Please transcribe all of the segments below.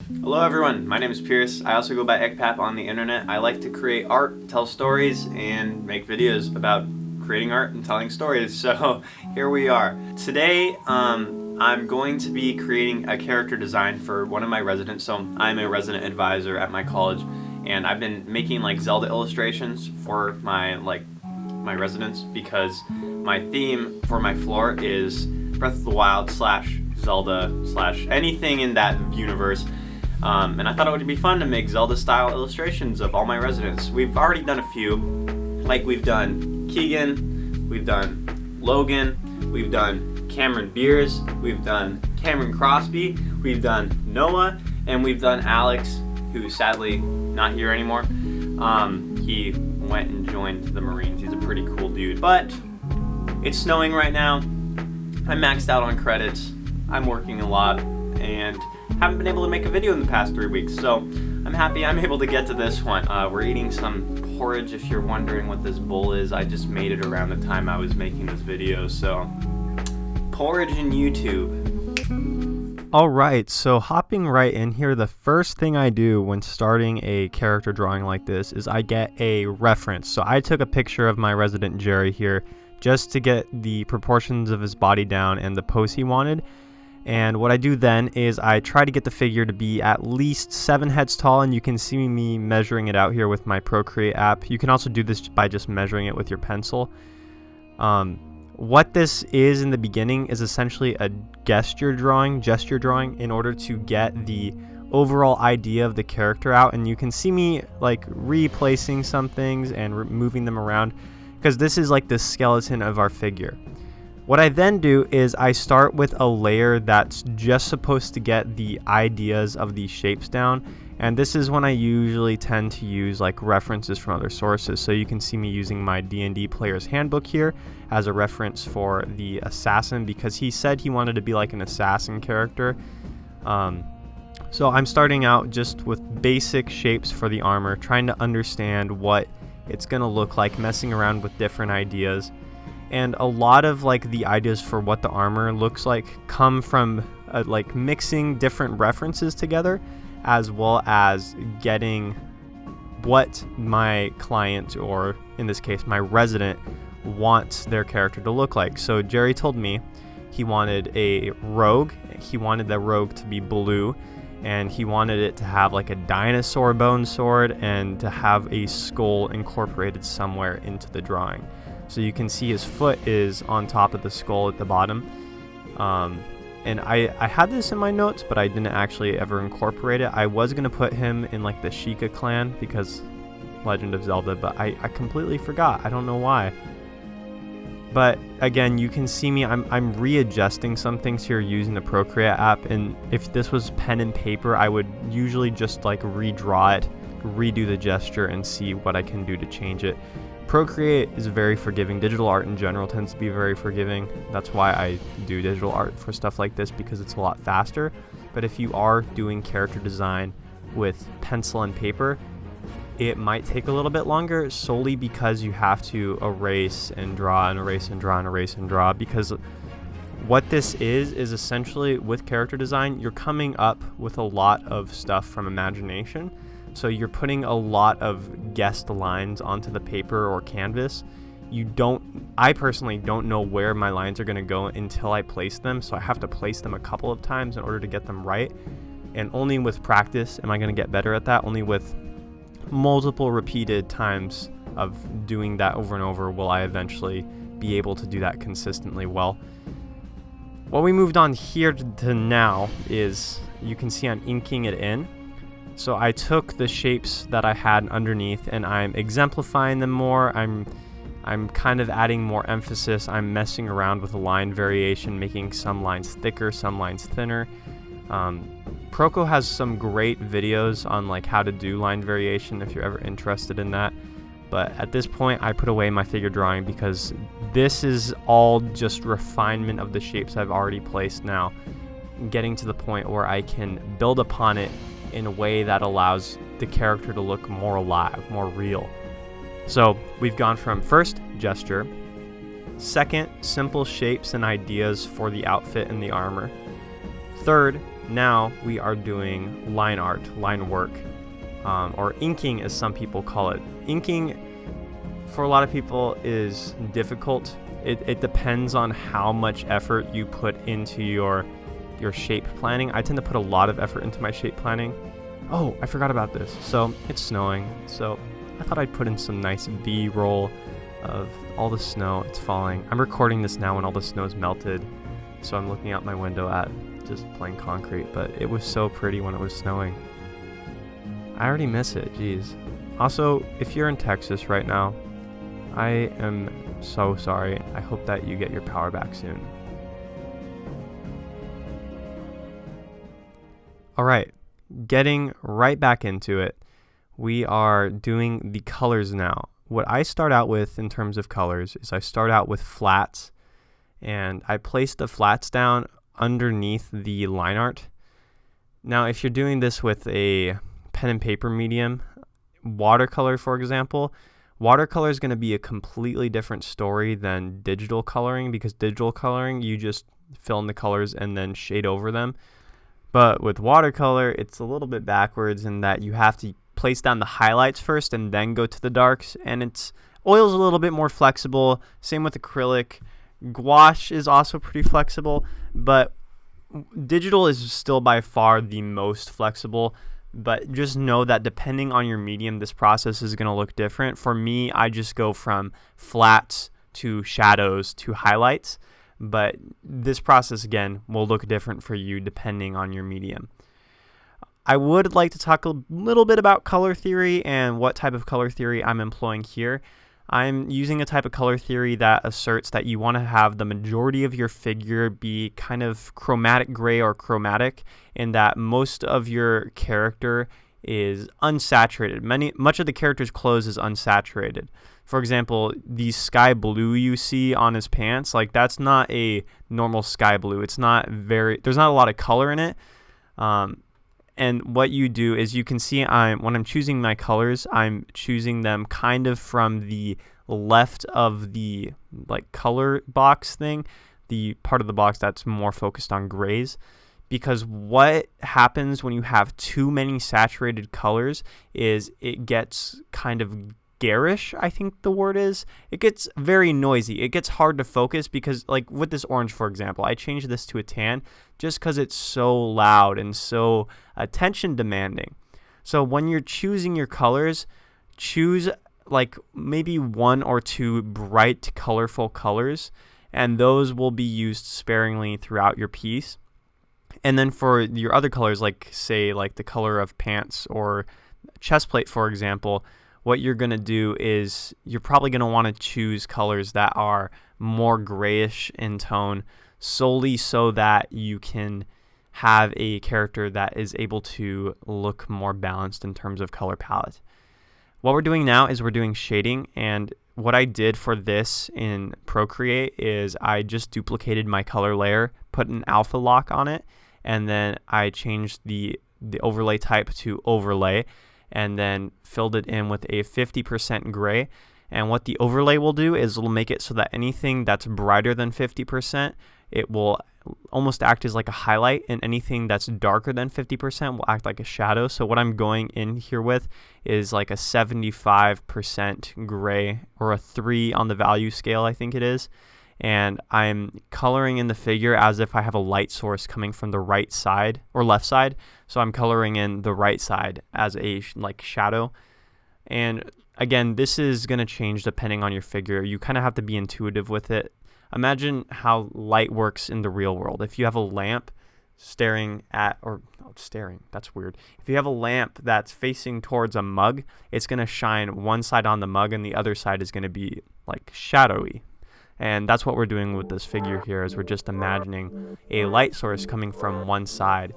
Hello everyone, my name is Pierce. I also go by Ekpap on the internet. I like to create art, tell stories, and make videos about creating art and telling stories. So here we are. Today I'm going to be creating a character design for one of my residents. So I'm a resident advisor at my college, and I've been making like Zelda illustrations for my residents because my theme for my floor is Breath of the Wild / Zelda / anything in that universe. And I thought it would be fun to make Zelda-style illustrations of all my residents. We've already done a few, like we've done Keegan, we've done Logan, we've done Cameron Beers, we've done Cameron Crosby, we've done Noah, and we've done Alex, who's sadly not here anymore. He went and joined the Marines. He's a pretty cool dude. But it's snowing right now. I'm maxed out on credits. I'm working a lot and haven't been able to make a video in the past 3 weeks, so I'm happy I'm able to get to this one. We're eating some porridge. If you're wondering what this bowl is, I just made it around the time I was making this video, so porridge and YouTube. Alright, so hopping right in here, the first thing I do when starting a character drawing like this is I get a reference. So I took a picture of my resident Jerry here just to get the proportions of his body down and the pose he wanted. And what I do then is I try to get the figure to be at least 7 heads tall, and you can see me measuring it out here with my Procreate app. You can also do this by just measuring it with your pencil. What this is in the beginning is essentially a gesture drawing in order to get the overall idea of the character out. And you can see me like replacing some things and moving them around because this is like the skeleton of our figure. What I then do is I start with a layer that's just supposed to get the ideas of these shapes down, and this is when I usually tend to use like references from other sources. So you can see me using my D&D Player's Handbook here as a reference for the assassin because he said he wanted to be like an assassin character. So I'm starting out just with basic shapes for the armor, trying to understand what it's going to look like, messing around with different ideas. And a lot of like the ideas for what the armor looks like come from like mixing different references together, as well as getting what my client, or in this case my resident, wants their character to look like. So Jerry told me he wanted a rogue. He wanted the rogue to be blue, and he wanted it to have like a dinosaur bone sword and to have a skull incorporated somewhere into the drawing. So you can see his foot is on top of the skull at the bottom. And I had this in my notes, but I didn't actually ever incorporate it. I was going to put him in like the Sheikah clan because Legend of Zelda, but I completely forgot. I don't know why. But again, you can see me, I'm readjusting some things here using the Procreate app. And if this was pen and paper, I would usually just like redraw it, redo the gesture, and see what I can do to change it. Procreate is very forgiving. Digital art in general tends to be very forgiving. That's why I do digital art for stuff like this, because it's a lot faster. But if you are doing character design with pencil and paper, it might take a little bit longer, solely because you have to erase and draw and erase and draw and erase and draw. Because what this is essentially with character design, you're coming up with a lot of stuff from imagination. So you're putting a lot of guessed lines onto the paper or canvas. I personally don't know where my lines are going to go until I place them, so I have to place them a couple of times in order to get them right. And only with practice am I going to get better at that. Only with multiple repeated times of doing that over and over will I eventually be able to do that consistently well. What we moved on here to now is, you can see I'm inking it in. So I took the shapes that I had underneath and I'm exemplifying them more. I'm kind of adding more emphasis. I'm messing around with the line variation, making some lines thicker, some lines thinner. Proco has some great videos on like how to do line variation if you're ever interested in that. But at this point, I put away my figure drawing because this is all just refinement of the shapes I've already placed now, getting to the point where I can build upon it in a way that allows the character to look more alive, more real. So we've gone from first, gesture, second, simple shapes and ideas for the outfit and the armor, third, Now we are doing line art, line work, or inking as some people call it. Inking for a lot of people is difficult. It depends on how much effort you put into your shape planning. I tend to put a lot of effort into my shape planning. Oh, I forgot about this. So it's snowing. So I thought I'd put in some nice B-roll of all the snow. It's falling. I'm recording this now when all the snow is melted. So I'm looking out my window at just plain concrete, but it was so pretty when it was snowing. I already miss it, geez. Also, if you're in Texas right now, I am so sorry. I hope that you get your power back soon. Alright, getting right back into it. We are doing the colors now. What I start out with in terms of colors is I start out with flats, and I place the flats down underneath the line art. Now, if you're doing this with a pen and paper medium, watercolor, for example, watercolor is going to be a completely different story than digital coloring, because digital coloring, you just fill in the colors and then shade over them. But with watercolor, it's a little bit backwards in that you have to place down the highlights first and then go to the darks, and oil's a little bit more flexible. Same with acrylic. Gouache is also pretty flexible, but digital is still by far the most flexible. But just know that depending on your medium, this process is going to look different. For me, I just go from flats to shadows to highlights. But this process, again, will look different for you depending on your medium. I would like to talk a little bit about color theory and what type of color theory I'm employing here. I'm using a type of color theory that asserts that you want to have the majority of your figure be kind of chromatic gray or chromatic, in that most of your character is unsaturated. Much of the character's clothes is unsaturated. For example, the sky blue you see on his pants, like that's not a normal sky blue. There's not a lot of color in it. And what you do is you can see when I'm choosing my colors, I'm choosing them kind of from the left of the like color box thing, the part of the box that's more focused on grays. Because what happens when you have too many saturated colors is it gets kind of garish, I think the word is. It gets very noisy. It gets hard to focus because, like with this orange, for example, I changed this to a tan just because it's so loud and so attention demanding. So when you're choosing your colors, choose like maybe one or two bright, colorful colors, and those will be used sparingly throughout your piece. And then for your other colors, like say like the color of pants or chest plate, for example, what you're going to do is you're probably going to want to choose colors that are more grayish in tone, solely so that you can have a character that is able to look more balanced in terms of color palette. What we're doing now is we're doing shading, and what I did for this in Procreate is I just duplicated my color layer, put an alpha lock on it, and then I changed the overlay type to overlay, and then filled it in with a 50% gray. And what the overlay will do is it'll make it so that anything that's brighter than 50%, it will almost act as like a highlight, and anything that's darker than 50% will act like a shadow. So what I'm going in here with is like a 75% gray, or a 3 on the value scale, I think it is. And I'm coloring in the figure as if I have a light source coming from the right side or left side. So I'm coloring in the right side as a like shadow. And again, this is going to change depending on your figure. You kind of have to be intuitive with it. Imagine how light works in the real world. If you have a lamp that's weird. If you have a lamp that's facing towards a mug, it's going to shine one side on the mug and the other side is going to be like shadowy. And that's what we're doing with this figure here, is we're just imagining a light source coming from one side.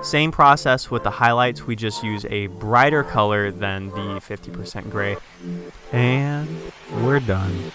Same process with the highlights. We just use a brighter color than the 50% gray. And we're done.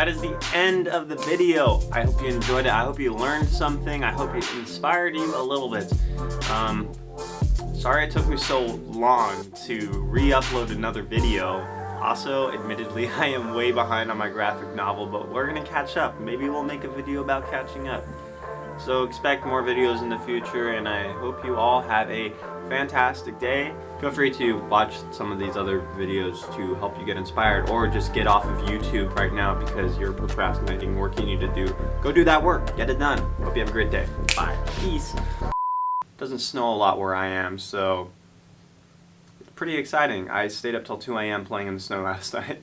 that is the end of the video. I hope you enjoyed it. I hope you learned something. I hope it inspired you a little bit. Sorry it took me so long to re-upload another video. Also, admittedly, I am way behind on my graphic novel, but we're gonna catch up. Maybe we'll make a video about catching up. So expect more videos in the future, and I hope you all have a fantastic day. Feel free to watch some of these other videos to help you get inspired, or just get off of YouTube right now because you're procrastinating work you need to do. Go do that work. Get it done. Hope you have a great day. Bye. Peace. Doesn't snow a lot where I am, so it's pretty exciting. I stayed up till 2 a.m. playing in the snow last night.